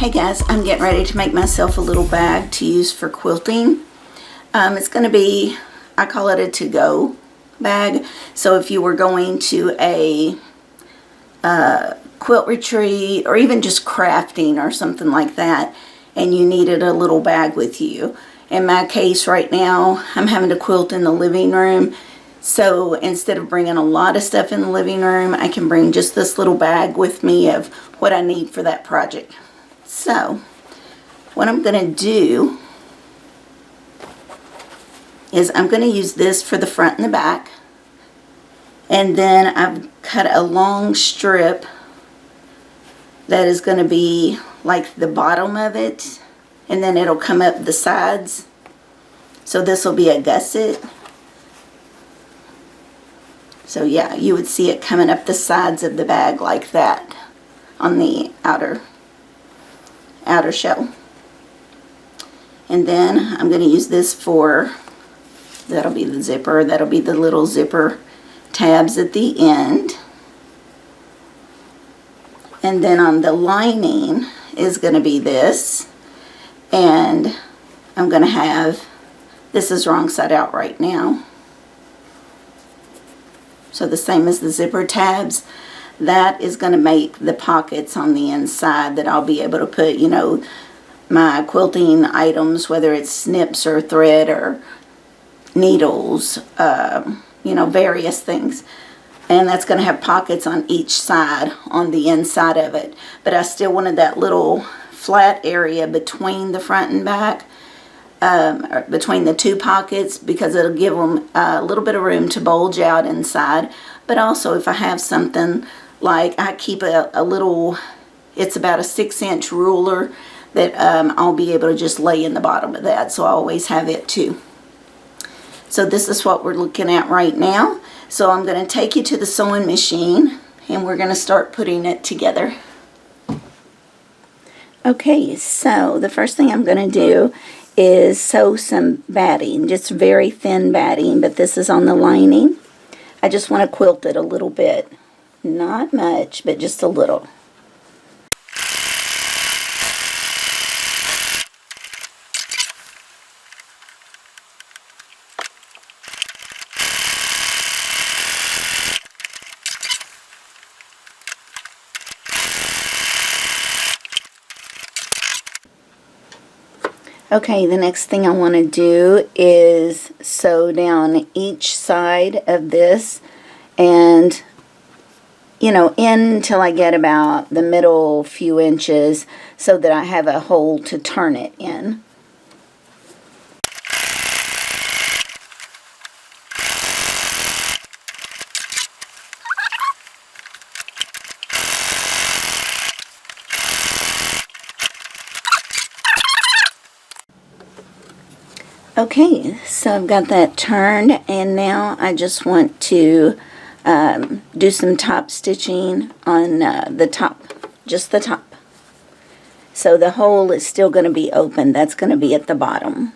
Hey guys, I'm getting ready to make myself a little bag to use for quilting. It's going to be, I call it a to-go bag. So if you were going to a quilt retreat or even just crafting or something like that and you needed a little bag with you. In my case right now, I'm having to quilt in the living room. So instead of bringing a lot of stuff in the living room, I can bring just this little bag with me of what I need for that project. So, what I'm going to do is I'm going to use this for the front and the back. And then I've cut a long strip that is going to be like the bottom of it. And then it'll come up the sides. So this will be a gusset. So yeah, you would see it coming up the sides of the bag like that on the outer shell. And then I'm going to use this for, that'll be the zipper, that'll be the little zipper tabs at the end. And then on the lining is going to be this, and I'm going to have, this is wrong side out right now, so the same as the zipper tabs. That is going to make the pockets on the inside that I'll be able to put, you know, my quilting items, whether it's snips or thread or needles, you know, various things. And that's going to have pockets on each side on the inside of it. But I still wanted that little flat area between the front and back, or between the two pockets, because it'll give them a little bit of room to bulge out inside. But also if I have something like, I keep a little, it's about a 6-inch ruler that I'll be able to just lay in the bottom of that. So I always have it too. So this is what we're looking at right now. So I'm going to take you to the sewing machine and we're going to start putting it together. Okay, so the first thing I'm going to do is sew some batting, just very thin batting, but this is on the lining. I just want to quilt it a little bit. Not much, but just a little. Okay, the next thing I want to do is sew down each side of this, and you know, in till I get about the middle few inches so that I have a hole to turn it in. Okay, so I've got that turned, and now I just want to do some top stitching on the top, just the top. So the hole is still going to be open. That's going to be at the bottom.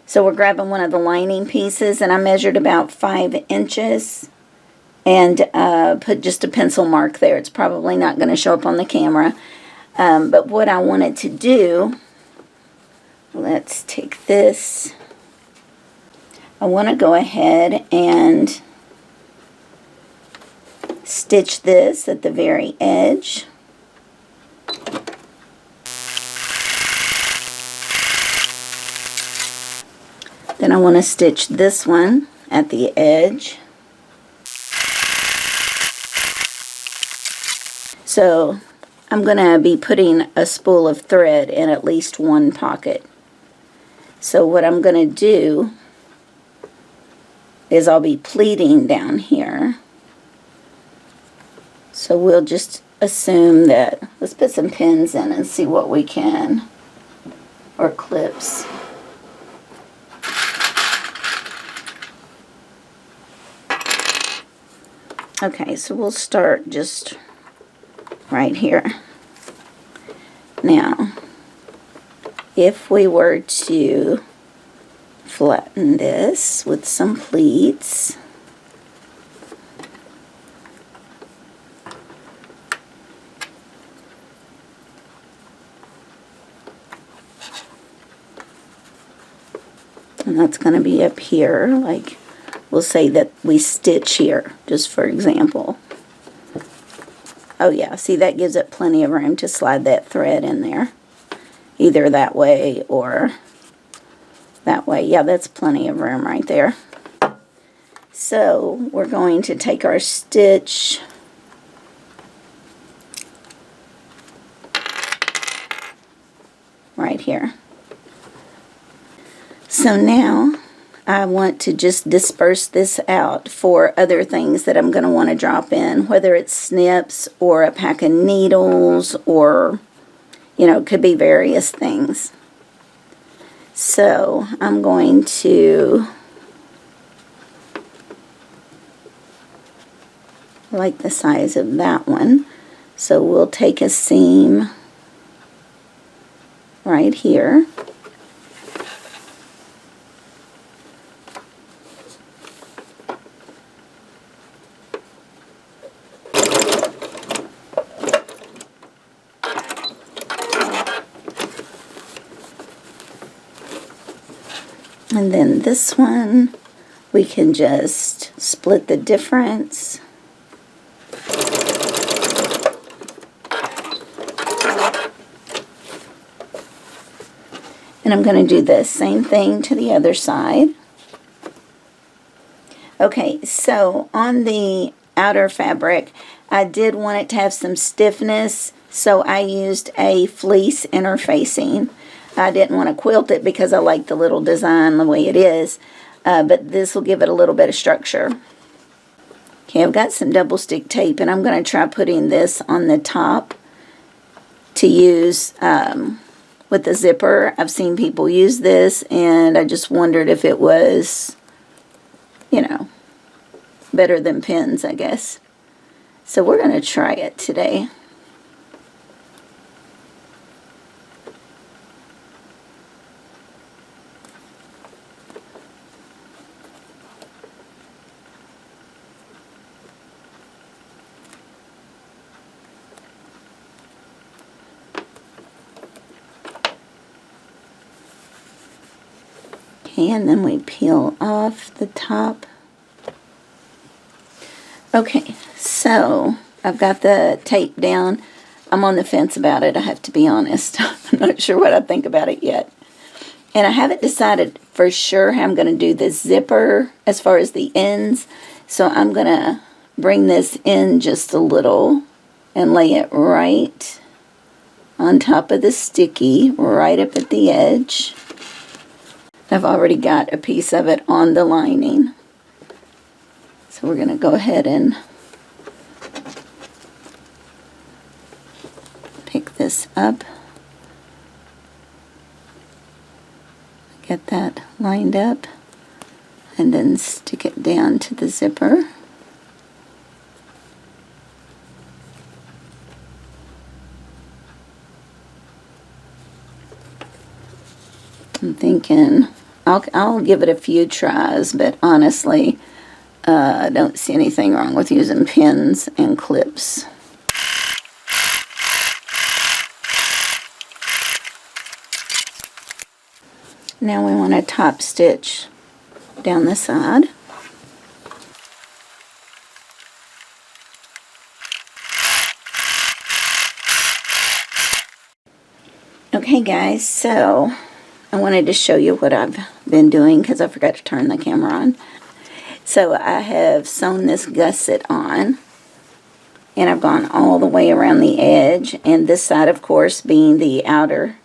So we're grabbing one of the lining pieces, and I measured about 5 inches and put just a pencil mark there. It's probably not going to show up on the camera. But what I wanted to do, let's take this. I want to go ahead and stitch this at the very edge. Then I want to stitch this one at the edge. So I'm going to be putting a spool of thread in at least one pocket. So what I'm going to do is I'll be pleating down here. So we'll just assume that, let's put some pins in and see what we can, or clips. Okay, so we'll start just right here. Now, if we were to flatten this with some pleats, and that's going to be up here, like we'll say that we stitch here, just for example. Oh yeah, see, that gives it plenty of room to slide that thread in there, either that way or that way. Yeah, that's plenty of room right there. So we're going to take our stitch right here. So now I want to just disperse this out for other things that I'm going to want to drop in, whether it's snips or a pack of needles or, you know, it could be various things. So I'm going to, I like the size of that one, so we'll take a seam right here. And then this one, we can just split the difference. And I'm going to do the same thing to the other side. Okay, so on the outer fabric, I did want it to have some stiffness, so I used a fleece interfacing. I didn't want to quilt it because I like the little design the way it is, but this will give it a little bit of structure. Okay, I've got some double stick tape, and I'm going to try putting this on the top to use with the zipper. I've seen people use this, and I just wondered if it was, you know, better than pins, I guess. So we're going to try it today. Okay, and then we peel off the top. Okay, so I've got the tape down. I'm on the fence about it, I have to be honest. I'm not sure what I think about it yet. And I haven't decided for sure how I'm going to do this zipper as far as the ends. So I'm going to bring this in just a little and lay it right on top of the sticky, right up at the edge. I've already got a piece of it on the lining. So we're going to go ahead and pick this up. Get that lined up and then stick it down to the zipper. I'm thinking I'll give it a few tries, but honestly, I don't see anything wrong with using pins and clips. Now we want to top stitch down the side. Okay guys, so I wanted to show you what I've been doing because I forgot to turn the camera on. So I have sewn this gusset on, and I've gone all the way around the edge, and this side of course being the outer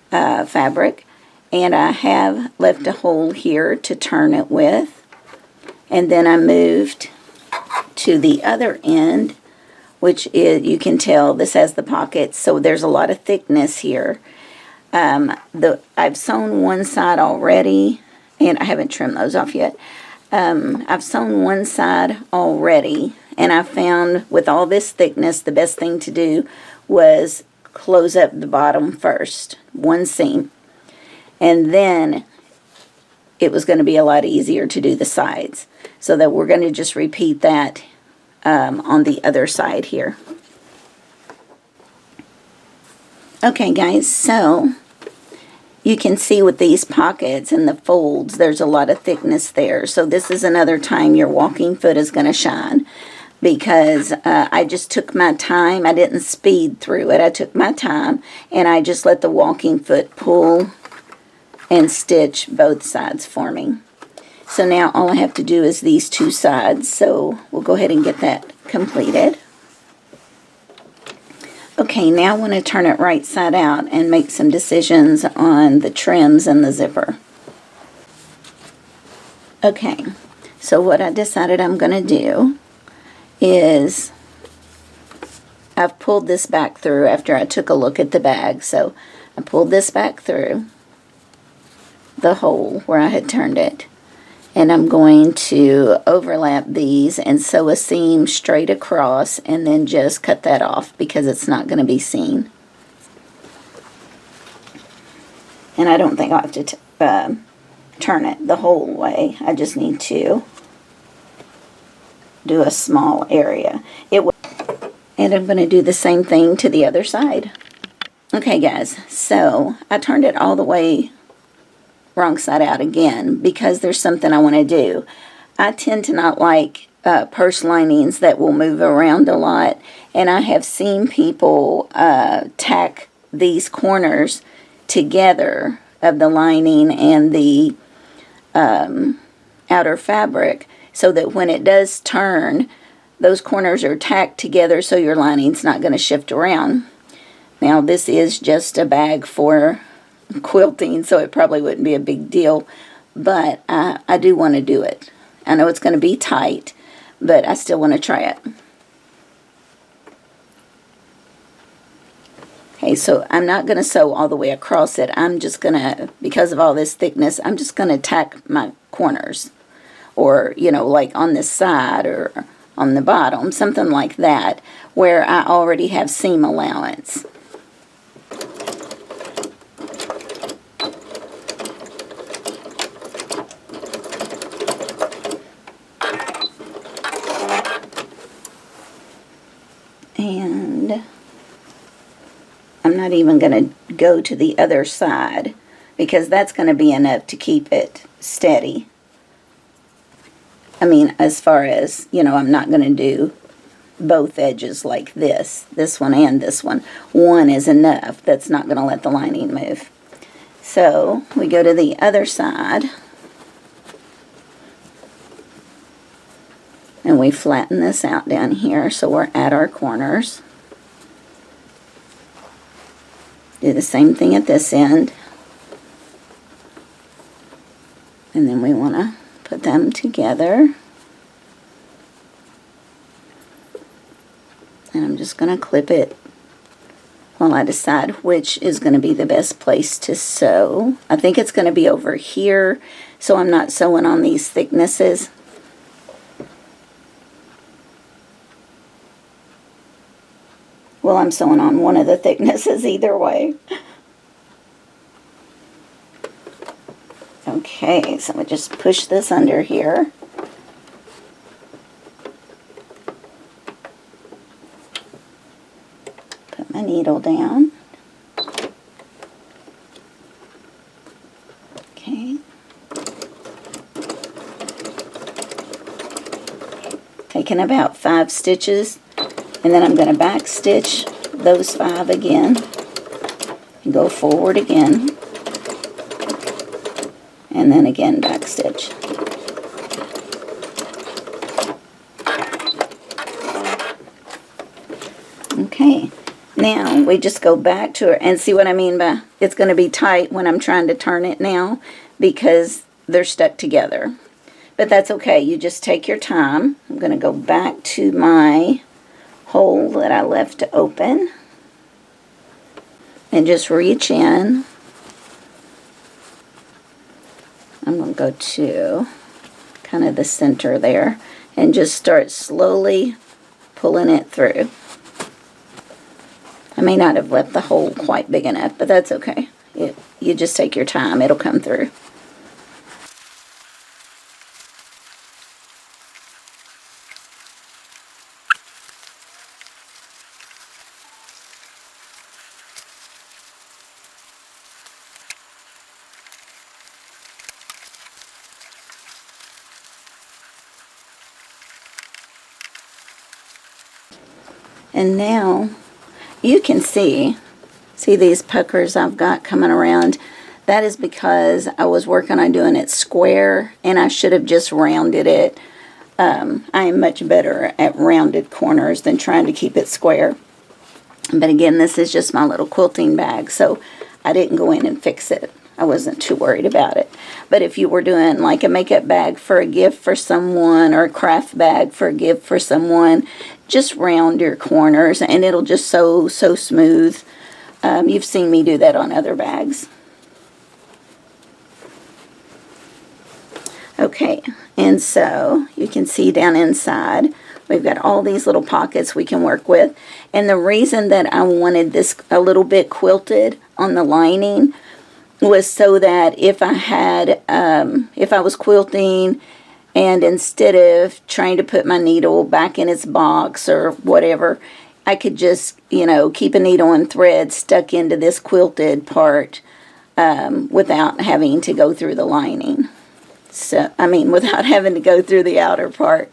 fabric, and I have left a hole here to turn it with, and then I moved to the other end, which is, you can tell this has the pockets, so there's a lot of thickness here. I've sewn one side already, and I haven't trimmed those off yet. I've sewn one side already, and I found with all this thickness, the best thing to do was close up the bottom first, one seam, and then it was going to be a lot easier to do the sides. So that we're going to just repeat that on the other side here. Okay guys, so you can see with these pockets and the folds, there's a lot of thickness there. So this is another time your walking foot is going to shine, because I just took my time. I didn't speed through it. I took my time, and I just let the walking foot pull and stitch both sides for me. So now all I have to do is these two sides. So we'll go ahead and get that completed. Okay, now I want to turn it right side out and make some decisions on the trims and the zipper. Okay, so what I decided I'm going to do is I've pulled this back through after I took a look at the bag. So I pulled this back through the hole where I had turned it. And I'm going to overlap these and sew a seam straight across, and then just cut that off because it's not going to be seen. And I don't think I'll have to turn it the whole way. I just need to do a small area. And I'm going to do the same thing to the other side. Okay guys, so I turned it all the way wrong side out again because there's something I want to do. I tend to not like purse linings that will move around a lot, and I have seen people tack these corners together of the lining and the outer fabric so that when it does turn, those corners are tacked together so your lining's not going to shift around. Now this is just a bag for quilting, so it probably wouldn't be a big deal, but I do want to do it. I know it's going to be tight, but I still want to try it. Okay, so I'm not going to sew all the way across it. I'm just going to, because of all this thickness, I'm just going to tack my corners, or you know, like on this side or on the bottom, something like that, where I already have seam allowance. And I'm not even going to go to the other side because that's going to be enough to keep it steady. I mean, as far as, you know, I'm not going to do both edges like this one and this one. One is enough. That's not going to let the lining move. So we go to the other side. And we flatten this out down here so we're at our corners. Do the same thing at this end. And then we want to put them together. And I'm just going to clip it while I decide which is going to be the best place to sew. I think it's going to be over here, so I'm not sewing on these thicknesses. Well, I'm sewing on one of the thicknesses either way. Okay, so I just push this under here. Put my needle down. Okay. Taking about 5 stitches. And then I'm going to back stitch those 5 again, and go forward again, and then again back stitch. Okay, now we just go back to it, and see what I mean by it's going to be tight when I'm trying to turn it now because they're stuck together. But that's okay, you just take your time. I'm going to go back to my hole that I left open and just reach in. I'm going to go to kind of the center there and just start slowly pulling it through. I may not have left the hole quite big enough, but that's okay. You just take your time, it'll come through. And now you can see these puckers I've got coming around. That is because I was working on doing it square, and I should have just rounded it. I am much better at rounded corners than trying to keep it square. But again, this is just my little quilting bag, so I didn't go in and fix it. I wasn't too worried about it. But if you were doing like a makeup bag for a gift for someone, or a craft bag for a gift for someone, just round your corners and it'll just so smooth. You've seen me do that on other bags. Okay, and so you can see down inside we've got all these little pockets we can work with. And the reason that I wanted this a little bit quilted on the lining was so that if I had, if I was quilting and instead of trying to put my needle back in its box or whatever, I could just, you know, keep a needle and thread stuck into this quilted part without having to go through the lining. So, I mean, without having to go through the outer part.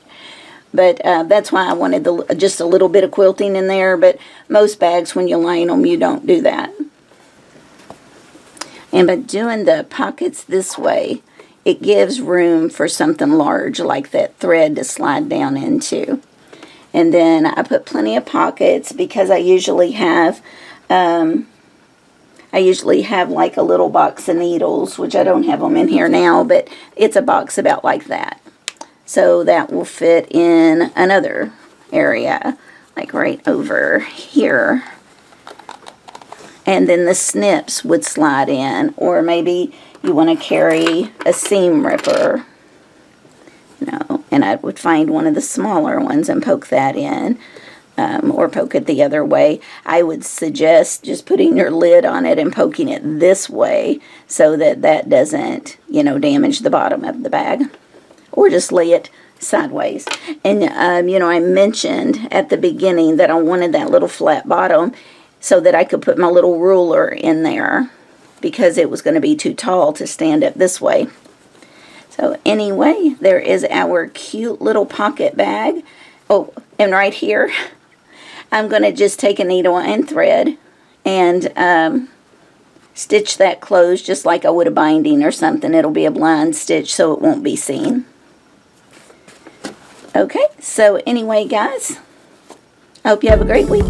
But that's why I wanted just a little bit of quilting in there. But most bags, when you line them, you don't do that. And by doing the pockets this way, it gives room for something large like that thread to slide down into. And then I put plenty of pockets because I usually have like a little box of needles, which I don't have them in here now, but it's a box about like that. So that will fit in another area, like right over here. And then the snips would slide in, or maybe you want to carry a seam ripper, you know, and I would find one of the smaller ones and poke that in, or poke it the other way. I would suggest just putting your lid on it and poking it this way so that that doesn't, you know, damage the bottom of the bag, or just lay it sideways. And, you know, I mentioned at the beginning that I wanted that little flat bottom so that I could put my little ruler in there because it was going to be too tall to stand up this way. So anyway, there is our cute little pocket bag. Oh, and right here, I'm going to just take a needle and thread and stitch that closed just like I would a binding or something. It'll be a blind stitch so it won't be seen. Okay, so anyway, guys, I hope you have a great week.